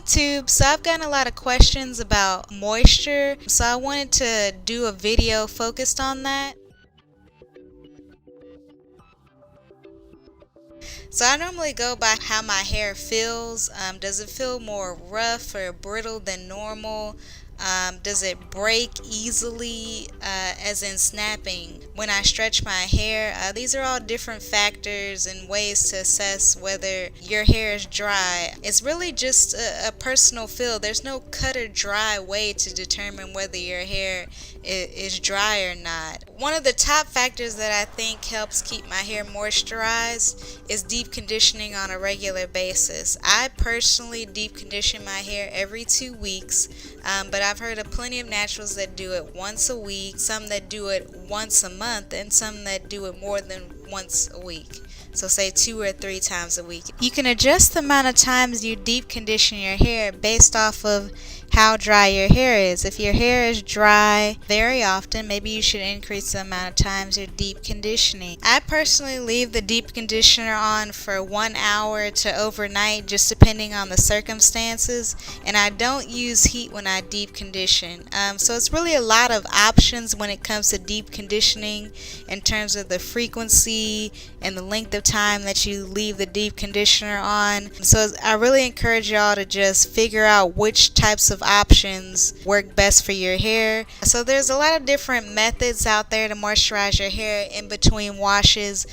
YouTube. So I've gotten a lot of questions about moisture, so I wanted to do a video focused on that. So I normally go by how my hair feels. Does it feel more rough or brittle than normal? Does it break easily, as in snapping when I stretch my hair? These are all different factors and ways to assess whether your hair is dry. It's really just a personal feel. There's no cut or dry way to determine whether your hair is dry or not. One of the top factors that I think helps keep my hair moisturized is deep conditioning on a regular basis. I personally deep condition my hair every 2 weeks, but I've heard of plenty of naturals that do it once a week, some that do it once a month, and some that do it more than once a week. So say 2 or 3 times a week. You can adjust the amount of times you deep condition your hair based off of how dry your hair is. If your hair is dry very often, maybe you should increase the amount of times you're deep conditioning. I personally leave the deep conditioner on for 1 hour to overnight, just depending on the circumstances, and I don't use heat when I deep condition. So it's really a lot of options when it comes to deep conditioning in terms of the frequency and the length of time that you leave the deep conditioner on. So I really encourage y'all to just figure out which types of options work best for your hair. So there's a lot of different methods out there to moisturize your hair in between washes,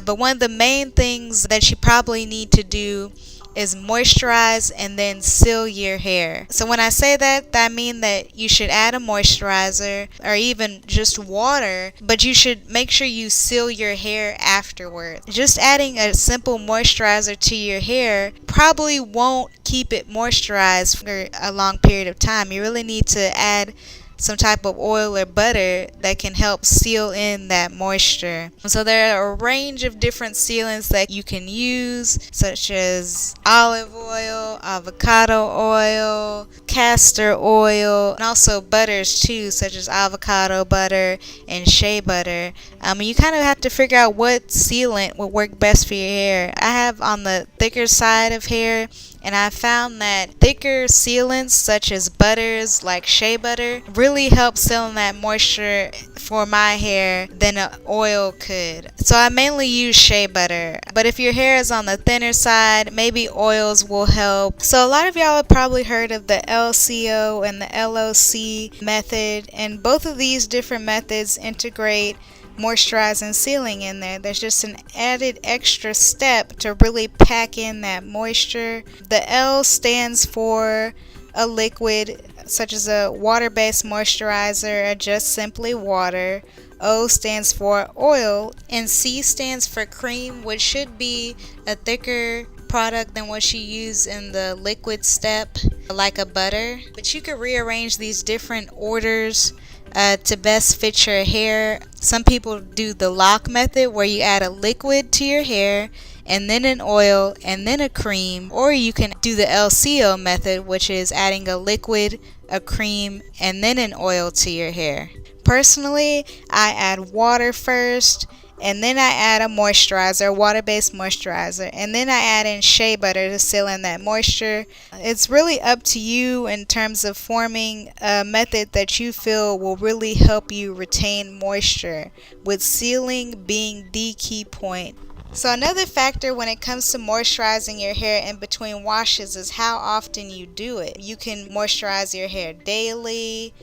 but one of the main things that you probably need to do is moisturize and then seal your hair. So when I say that, I mean that you should add a moisturizer or even just water, but you should make sure you seal your hair afterward. Just adding a simple moisturizer to your hair probably won't keep it moisturized for a long period of time. You really need to add some type of oil or butter that can help seal in that moisture. So there are a range of different sealants that you can use, such as olive oil, avocado oil, castor oil, and also butters too, such as avocado butter and shea butter. You kind of have to figure out what sealant will work best for your hair. I have on the thicker side of hair, and I found that thicker sealants such as butters like shea butter really help seal in that moisture for my hair than an oil could. So I mainly use shea butter, but if your hair is on the thinner side, maybe oils will help. So a lot of y'all have probably heard of the LCO and the LOC method, and both of these different methods integrate moisturize and sealing in there. There's just an added extra step to really pack in that moisture. The L stands for a liquid, such as a water-based moisturizer or just simply water. O stands for oil, and C stands for cream, which should be a thicker product than what you use in the liquid step, like a butter. But you could rearrange these different orders to best fit your hair. Some people do the LOC method, where you add a liquid to your hair and then an oil and then a cream, or you can do the LCO method, which is adding a liquid, a cream, and then an oil to your hair. Personally, I add water first, and then I add a moisturizer, a water-based moisturizer, and then I add in shea butter to seal in that moisture. It's really up to you in terms of forming a method that you feel will really help you retain moisture, with sealing being the key point. So another factor when it comes to moisturizing your hair in between washes is how often you do it. You can moisturize your hair daily,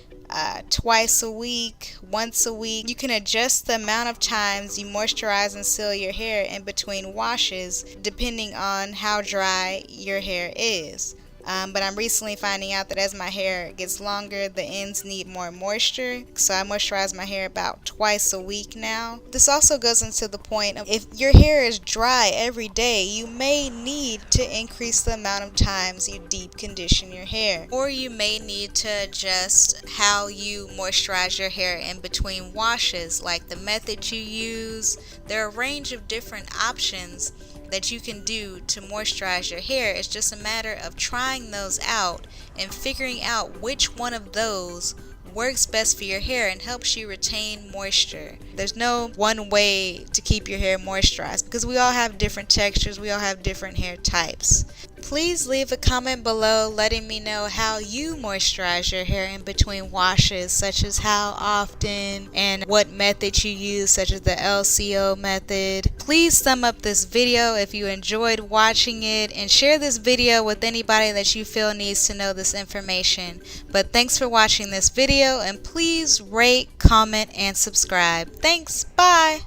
twice a week, once a week. You can adjust the amount of times you moisturize and seal your hair in between washes depending on how dry your hair is. But I'm recently finding out that as my hair gets longer, the ends need more moisture, so I moisturize my hair about twice a week now. This also goes into the point of, if your hair is dry every day, you may need to increase the amount of times you deep condition your hair, or you may need to adjust how you moisturize your hair in between washes, like the method you use. There are a range of different options that you can do to moisturize your hair. It's just a matter of trying those out and figuring out which one of those works best for your hair and helps you retain moisture. There's no one way to keep your hair moisturized because we all have different textures, we all have different hair types. Please leave a comment below letting me know how you moisturize your hair in between washes, such as how often and what method you use, such as the LCO method. Please thumb up this video if you enjoyed watching it, and share this video with anybody that you feel needs to know this information. But thanks for watching this video, and please rate, comment, and subscribe. Thanks. Bye.